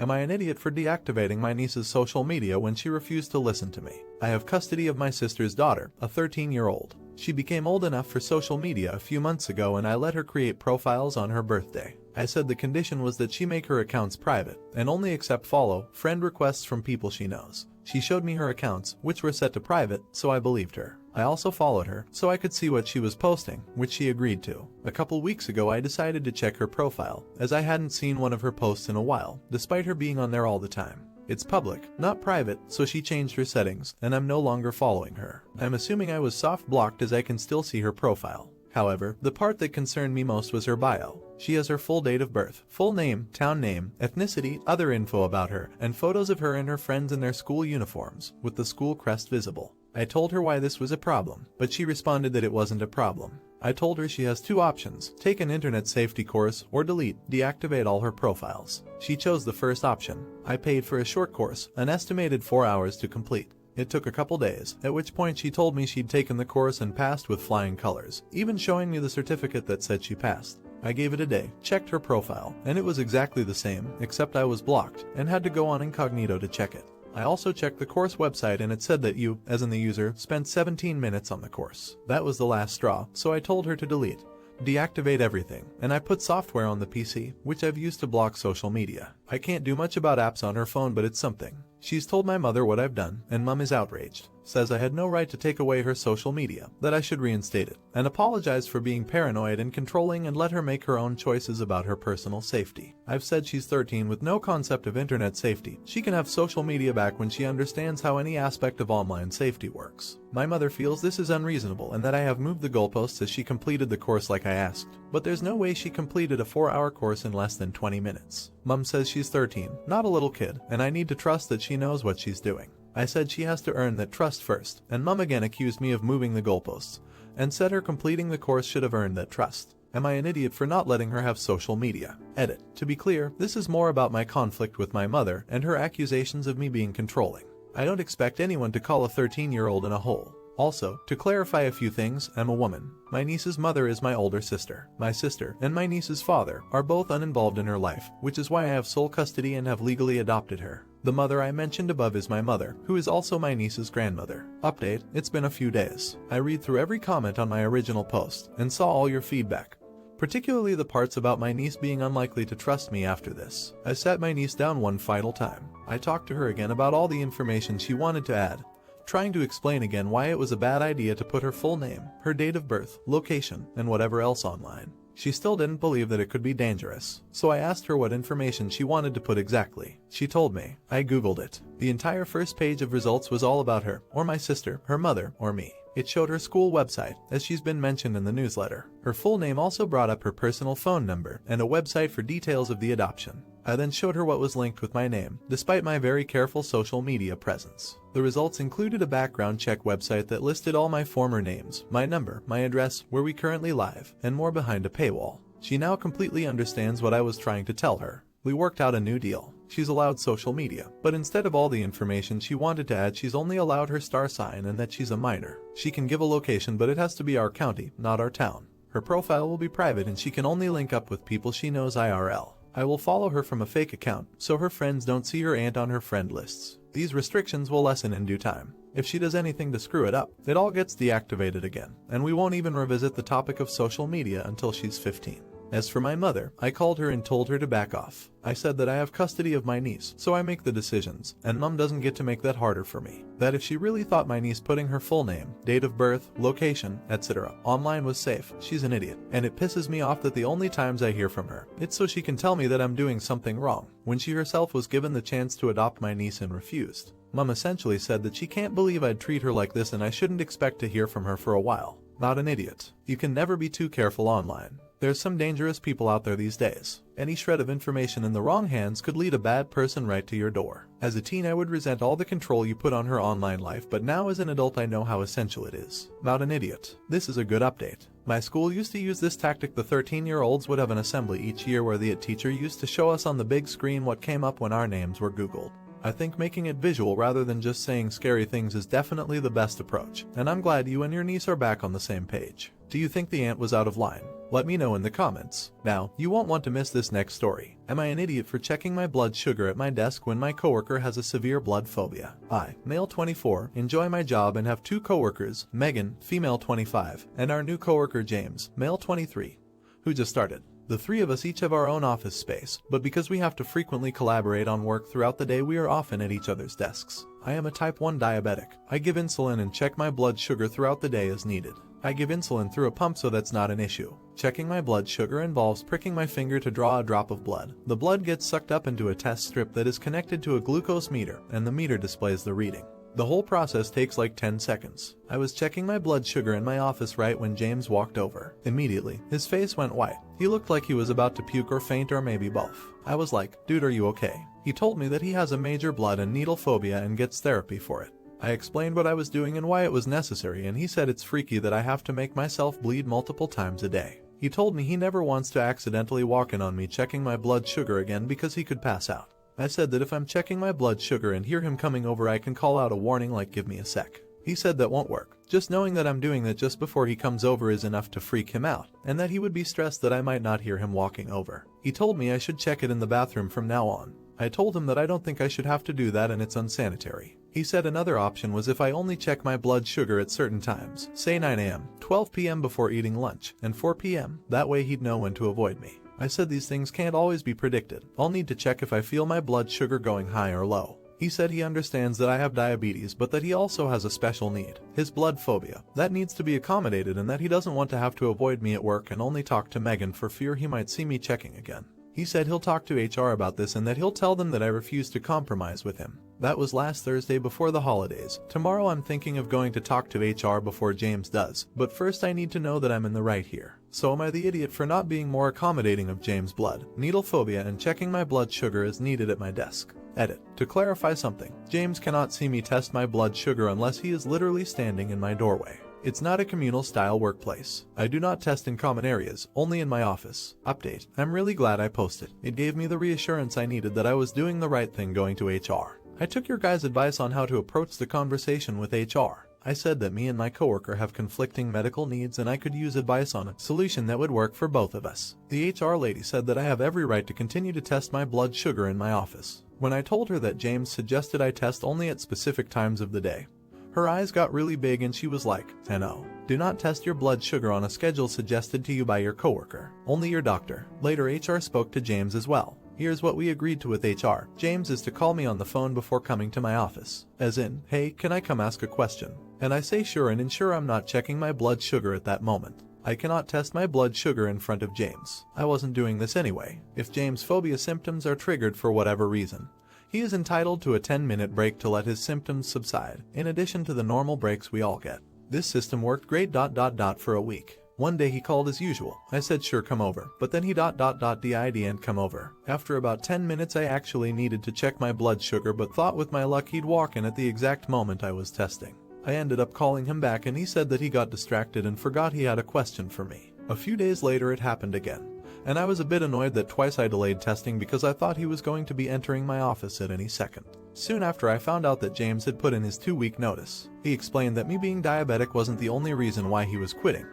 Am I an idiot for deactivating my niece's social media when she refused to listen to me? I have custody of my sister's daughter, a 13-year-old. She became old enough for social media a few months ago and I let her create profiles on her birthday. I said the condition was that she make her accounts private and only accept follow, friend requests from people she knows. She showed me her accounts, which were set to private, so I believed her. I also followed her, so I could see what she was posting, which she agreed to. A couple weeks ago I decided to check her profile, as I hadn't seen one of her posts in a while, despite her being on there all the time. It's public, not private, so she changed her settings, and I'm no longer following her. I'm assuming I was soft blocked as I can still see her profile. However, the part that concerned me most was her bio. She has her full date of birth, full name, town name, ethnicity, other info about her, and photos of her and her friends in their school uniforms, with the school crest visible. I told her why this was a problem, but she responded that it wasn't a problem. I told her she has two options: take an internet safety course or deactivate all her profiles. She chose the first option. I paid for a short course, an estimated 4 hours to complete. It took a couple days, at which point she told me she'd taken the course and passed with flying colors, even showing me the certificate that said she passed. I gave it a day, checked her profile, and it was exactly the same, except I was blocked and had to go on incognito to check it. I also checked the course website and it said that you, as in the user, spent 17 minutes on the course. That was the last straw, so I told her to deactivate everything, and I put software on the PC, which I've used to block social media. I can't do much about apps on her phone, but it's something. She's told my mother what I've done, and Mom is outraged. Says I had no right to take away her social media, that I should reinstate it, and apologize for being paranoid and controlling and let her make her own choices about her personal safety. I've said she's 13 with no concept of internet safety. She can have social media back when she understands how any aspect of online safety works. My mother feels this is unreasonable and that I have moved the goalposts as she completed the course like I asked, but there's no way she completed a 4-hour course in less than 20 minutes. Mom says she's 13, not a little kid, and I need to trust that she knows what she's doing. I said she has to earn that trust first, and Mom again accused me of moving the goalposts, and said her completing the course should have earned that trust. Am I an idiot for not letting her have social media? Edit. To be clear, this is more about my conflict with my mother and her accusations of me being controlling. I don't expect anyone to call a 13-year-old in a hole. Also, to clarify a few things, I'm a woman. My niece's mother is my older sister. My sister and my niece's father are both uninvolved in her life, which is why I have sole custody and have legally adopted her. The mother I mentioned above is my mother, who is also my niece's grandmother. Update: it's been a few days. I read through every comment on my original post and saw all your feedback, particularly the parts about my niece being unlikely to trust me after this. I sat my niece down one final time. I talked to her again about all the information she wanted to add, trying to explain again why it was a bad idea to put her full name, her date of birth, location, and whatever else online. She still didn't believe that it could be dangerous, so I asked her what information she wanted to put exactly. She told me. I googled it. The entire first page of results was all about her, or my sister, her mother, or me. It showed her school website, as she's been mentioned in the newsletter. Her full name also brought up her personal phone number and a website for details of the adoption. I then showed her what was linked with my name, despite my very careful social media presence. The results included a background check website that listed all my former names, my number, my address, where we currently live, and more behind a paywall. She now completely understands what I was trying to tell her. We worked out a new deal. She's allowed social media, but instead of all the information she wanted to add, she's only allowed her star sign and that she's a minor. She can give a location, but it has to be our county, not our town. Her profile will be private and she can only link up with people she knows IRL. I will follow her from a fake account, so her friends don't see her aunt on her friend lists. These restrictions will lessen in due time. If she does anything to screw it up, it all gets deactivated again, and we won't even revisit the topic of social media until she's 15. As for my mother, I called her and told her to back off. I said that I have custody of my niece, so I make the decisions, and Mom doesn't get to make that harder for me. That if she really thought my niece putting her full name, date of birth, location, etc. online was safe, she's an idiot. And it pisses me off that the only times I hear from her, it's so she can tell me that I'm doing something wrong, when she herself was given the chance to adopt my niece and refused. Mom essentially said that she can't believe I'd treat her like this and I shouldn't expect to hear from her for a while. Not an idiot. You can never be too careful online. There's some dangerous people out there these days. Any shred of information in the wrong hands could lead a bad person right to your door. As a teen, I would resent all the control you put on her online life, but now as an adult I know how essential it is. Not an idiot. This is a good update. My school used to use this tactic. The 13-year-olds would have an assembly each year where the teacher used to show us on the big screen what came up when our names were Googled. I think making it visual rather than just saying scary things is definitely the best approach, and I'm glad you and your niece are back on the same page. Do you think the ant was out of line? Let me know in the comments. Now, you won't want to miss this next story. Am I an idiot for checking my blood sugar at my desk when my coworker has a severe blood phobia? I, male 24, enjoy my job and have two coworkers, Megan, female 25, and our new coworker James, male 23, who just started. The three of us each have our own office space, but because we have to frequently collaborate on work throughout the day, we are often at each other's desks. I am a type 1 diabetic. I give insulin and check my blood sugar throughout the day as needed. I give insulin through a pump, so that's not an issue. Checking my blood sugar involves pricking my finger to draw a drop of blood. The blood gets sucked up into a test strip that is connected to a glucose meter, and the meter displays the reading. The whole process takes like 10 seconds. I was checking my blood sugar in my office right when James walked over. Immediately, his face went white. He looked like he was about to puke or faint or maybe both. I was like, "Dude, are you okay?" He told me that he has a major blood and needle phobia and gets therapy for it. I explained what I was doing and why it was necessary, and he said it's freaky that I have to make myself bleed multiple times a day. He told me he never wants to accidentally walk in on me checking my blood sugar again because he could pass out. I said that if I'm checking my blood sugar and hear him coming over, I can call out a warning like "give me a sec." He said that won't work. Just knowing that I'm doing that just before he comes over is enough to freak him out, and that he would be stressed that I might not hear him walking over. He told me I should check it in the bathroom from now on. I told him that I don't think I should have to do that and it's unsanitary. He said another option was if I only check my blood sugar at certain times, say 9 a.m., 12 p.m. before eating lunch, and 4 p.m., that way he'd know when to avoid me. I said these things can't always be predicted. I'll need to check if I feel my blood sugar going high or low. He said he understands that I have diabetes, but that he also has a special need, his blood phobia, that needs to be accommodated, and that he doesn't want to have to avoid me at work and only talk to Megan for fear he might see me checking again. He said he'll talk to HR about this and that he'll tell them that I refuse to compromise with him. That was last Thursday before the holidays. Tomorrow I'm thinking of going to talk to HR before James does, but first I need to know that I'm in the right here. So am I the idiot for not being more accommodating of James' blood, needle phobia, and checking my blood sugar as needed at my desk? Edit. To clarify something, James cannot see me test my blood sugar unless he is literally standing in my doorway. It's not a communal-style workplace. I do not test in common areas, only in my office. Update. I'm really glad I posted. It gave me the reassurance I needed that I was doing the right thing going to HR. I took your guys' advice on how to approach the conversation with HR. I said that me and my coworker have conflicting medical needs and I could use advice on a solution that would work for both of us. The HR lady said that I have every right to continue to test my blood sugar in my office. When I told her that James suggested I test only at specific times of the day, her eyes got really big and she was like, "No. Do not test your blood sugar on a schedule suggested to you by your coworker. Only your doctor." Later HR spoke to James as well. Here's what we agreed to with HR. James is to call me on the phone before coming to my office. As in, "Hey, can I come ask a question?" And I say sure and ensure I'm not checking my blood sugar at that moment. I cannot test my blood sugar in front of James. I wasn't doing this anyway. If James' phobia symptoms are triggered for whatever reason, he is entitled to a 10-minute break to let his symptoms subside, in addition to the normal breaks we all get. This system worked great for a week. One day he called as usual. I said sure, come over, but then he did and come over. After about 10 minutes I actually needed to check my blood sugar, but thought with my luck he'd walk in at the exact moment I was testing. I ended up calling him back and he said that he got distracted and forgot he had a question for me. A few days later it happened again, and I was a bit annoyed that twice I delayed testing because I thought he was going to be entering my office at any second. Soon after I found out that James had put in his 2-week notice. He explained that me being diabetic wasn't the only reason why he was quitting.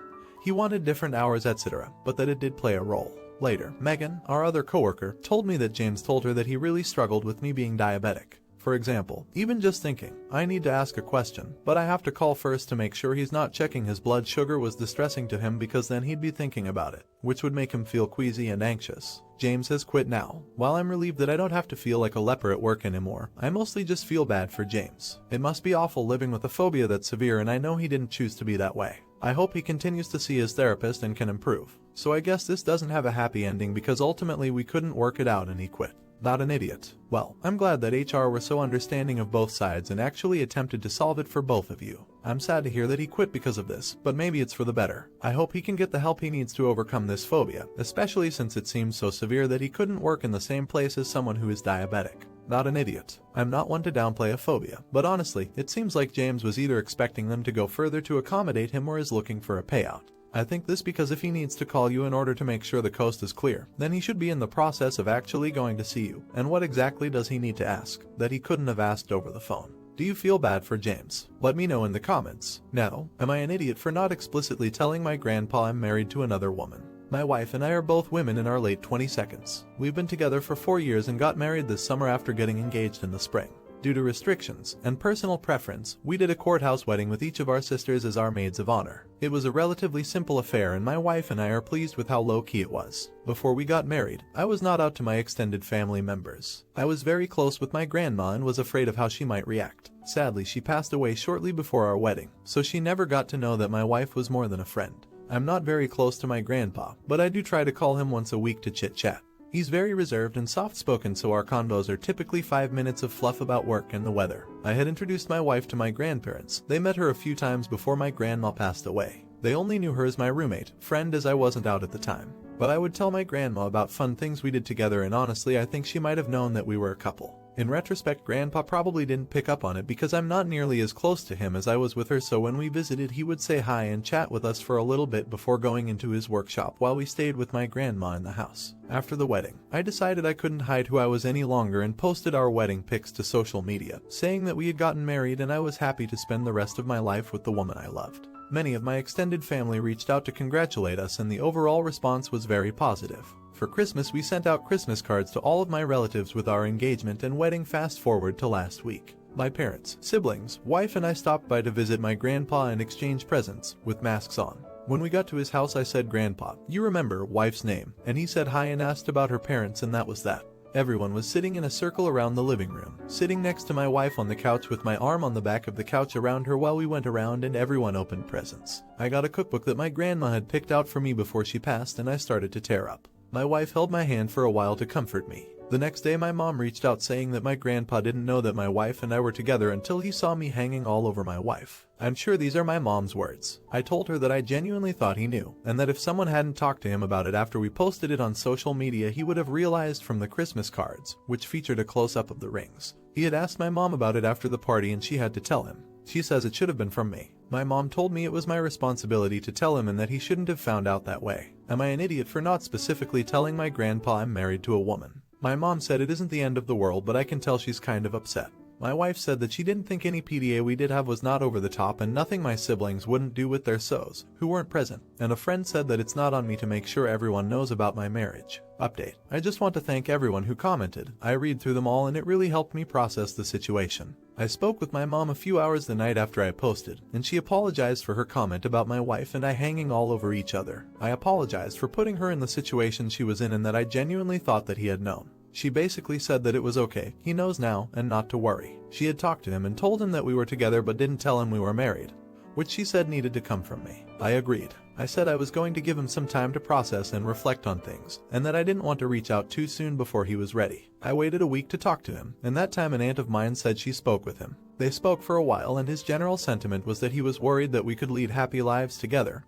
He wanted different hours, etc., but that it did play a role. Later, Megan, our other coworker, told me that James told her that he really struggled with me being diabetic. For example, even just thinking, I need to ask a question, but I have to call first to make sure he's not checking his blood sugar was distressing to him because then he'd be thinking about it, which would make him feel queasy and anxious. James has quit now. While I'm relieved that I don't have to feel like a leper at work anymore, I mostly just feel bad for James. It must be awful living with a phobia that's severe, and I know he didn't choose to be that way. I hope he continues to see his therapist and can improve. So I guess this doesn't have a happy ending because ultimately we couldn't work it out and he quit. Not an idiot. Well, I'm glad that HR were so understanding of both sides and actually attempted to solve it for both of you. I'm sad to hear that he quit because of this, but maybe it's for the better. I hope he can get the help he needs to overcome this phobia, especially since it seems so severe that he couldn't work in the same place as someone who is diabetic. Not an idiot. I'm not one to downplay a phobia, but honestly, it seems like James was either expecting them to go further to accommodate him or is looking for a payout. I think this because if he needs to call you in order to make sure the coast is clear, then he should be in the process of actually going to see you. And what exactly does he need to ask that he couldn't have asked over the phone? Do you feel bad for James? Let me know in the comments. Now, am I an idiot for not explicitly telling my grandpa I'm married to another woman? My wife and I are both women in our late 22nd. We've been together for 4 years and got married this summer after getting engaged in the spring. Due to restrictions and personal preference, we did a courthouse wedding with each of our sisters as our maids of honor. It was a relatively simple affair and my wife and I are pleased with how low-key it was. Before we got married, I was not out to my extended family members. I was very close with my grandma and was afraid of how she might react. Sadly, she passed away shortly before our wedding, so she never got to know that my wife was more than a friend. I'm not very close to my grandpa, but I do try to call him once a week to chit-chat. He's very reserved and soft-spoken, so our convos are typically 5 minutes of fluff about work and the weather. I had introduced my wife to my grandparents. They met her a few times before my grandma passed away. They only knew her as my roommate, friend, as I wasn't out at the time. But I would tell my grandma about fun things we did together, and honestly I think she might have known that we were a couple. In retrospect, Grandpa probably didn't pick up on it because I'm not nearly as close to him as I was with her, so when we visited he would say hi and chat with us for a little bit before going into his workshop while we stayed with my grandma in the house. After the wedding, I decided I couldn't hide who I was any longer and posted our wedding pics to social media, saying that we had gotten married and I was happy to spend the rest of my life with the woman I loved. Many of my extended family reached out to congratulate us and the overall response was very positive. For Christmas, we sent out Christmas cards to all of my relatives with our engagement and wedding. Fast forward to last week. My parents, siblings, wife and I stopped by to visit my grandpa and exchange presents, with masks on. When we got to his house I said, "Grandpa, you remember wife's name?" And he said hi and asked about her parents, and that was that. Everyone was sitting in a circle around the living room, sitting next to my wife on the couch with my arm on the back of the couch around her while we went around and everyone opened presents. I got a cookbook that my grandma had picked out for me before she passed and I started to tear up. My wife held my hand for a while to comfort me. The next day my mom reached out saying that my grandpa didn't know that my wife and I were together until he saw me hanging all over my wife. I'm sure these are my mom's words. I told her that I genuinely thought he knew, and that if someone hadn't talked to him about it after we posted it on social media he would have realized from the Christmas cards, which featured a close-up of the rings. He had asked my mom about it after the party and she had to tell him. She says it should have been from me. My mom told me it was my responsibility to tell him and that he shouldn't have found out that way. Am I an idiot for not specifically telling my grandpa I'm married to a woman? My mom said it isn't the end of the world, but I can tell she's kind of upset. My wife said that she didn't think any PDA we did have was not over the top and nothing my siblings wouldn't do with their SOs, who weren't present. And a friend said that it's not on me to make sure everyone knows about my marriage. Update. I just want to thank everyone who commented. I read through them all and it really helped me process the situation. I spoke with my mom a few hours the night after I posted, and she apologized for her comment about my wife and I hanging all over each other. I apologized for putting her in the situation she was in and that I genuinely thought that he had known. She basically said that it was okay, he knows now, and not to worry. She had talked to him and told him that we were together but didn't tell him we were married, which she said needed to come from me. I agreed. I said I was going to give him some time to process and reflect on things, and that I didn't want to reach out too soon before he was ready. I waited a week to talk to him, and that time an aunt of mine said she spoke with him. They spoke for a while and his general sentiment was that he was worried that we could lead happy lives together.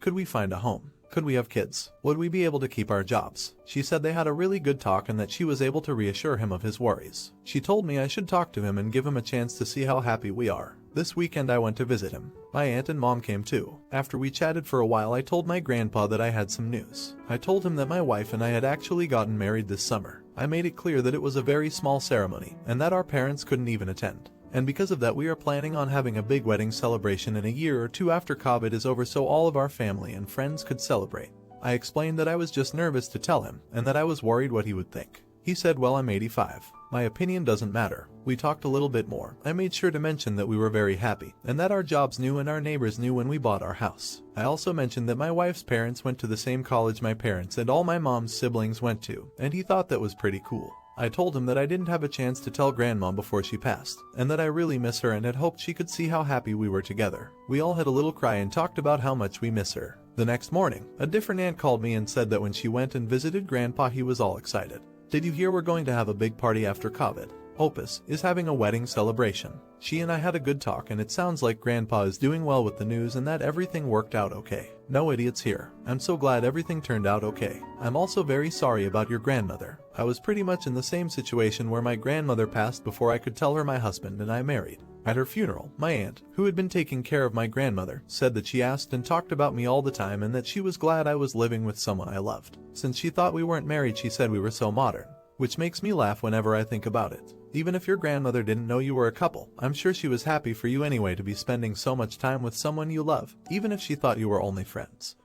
Could we find a home? Could we have kids? Would we be able to keep our jobs? She said they had a really good talk and that she was able to reassure him of his worries. She told me I should talk to him and give him a chance to see how happy we are. This weekend I went to visit him. My aunt and mom came too. After we chatted for a while I told my grandpa that I had some news. I told him that my wife and I had actually gotten married this summer. I made it clear that it was a very small ceremony and that our parents couldn't even attend. And because of that we are planning on having a big wedding celebration in a year or two after COVID is over so all of our family and friends could celebrate. I explained that I was just nervous to tell him and that I was worried what he would think. He said, "Well, I'm 85. My opinion doesn't matter." We talked a little bit more. I made sure to mention that we were very happy and that our jobs knew and our neighbors knew when we bought our house. I also mentioned that my wife's parents went to the same college my parents and all my mom's siblings went to, and he thought that was pretty cool. I told him that I didn't have a chance to tell Grandma before she passed, and that I really miss her and had hoped she could see how happy we were together. We all had a little cry and talked about how much we miss her. The next morning, a different aunt called me and said that when she went and visited Grandpa he was all excited. "Did you hear we're going to have a big party after COVID? Opus is having a wedding celebration." She and I had a good talk and it sounds like Grandpa is doing well with the news and that everything worked out okay. No idiots here. I'm so glad everything turned out okay. I'm also very sorry about your grandmother. I was pretty much in the same situation where my grandmother passed before I could tell her my husband and I married. At her funeral, my aunt, who had been taking care of my grandmother, said that she asked and talked about me all the time and that she was glad I was living with someone I loved. Since she thought we weren't married, she said we were so modern. which makes me laugh whenever I think about it. Even if your grandmother didn't know you were a couple, I'm sure she was happy for you anyway to be spending so much time with someone you love, even if she thought you were only friends.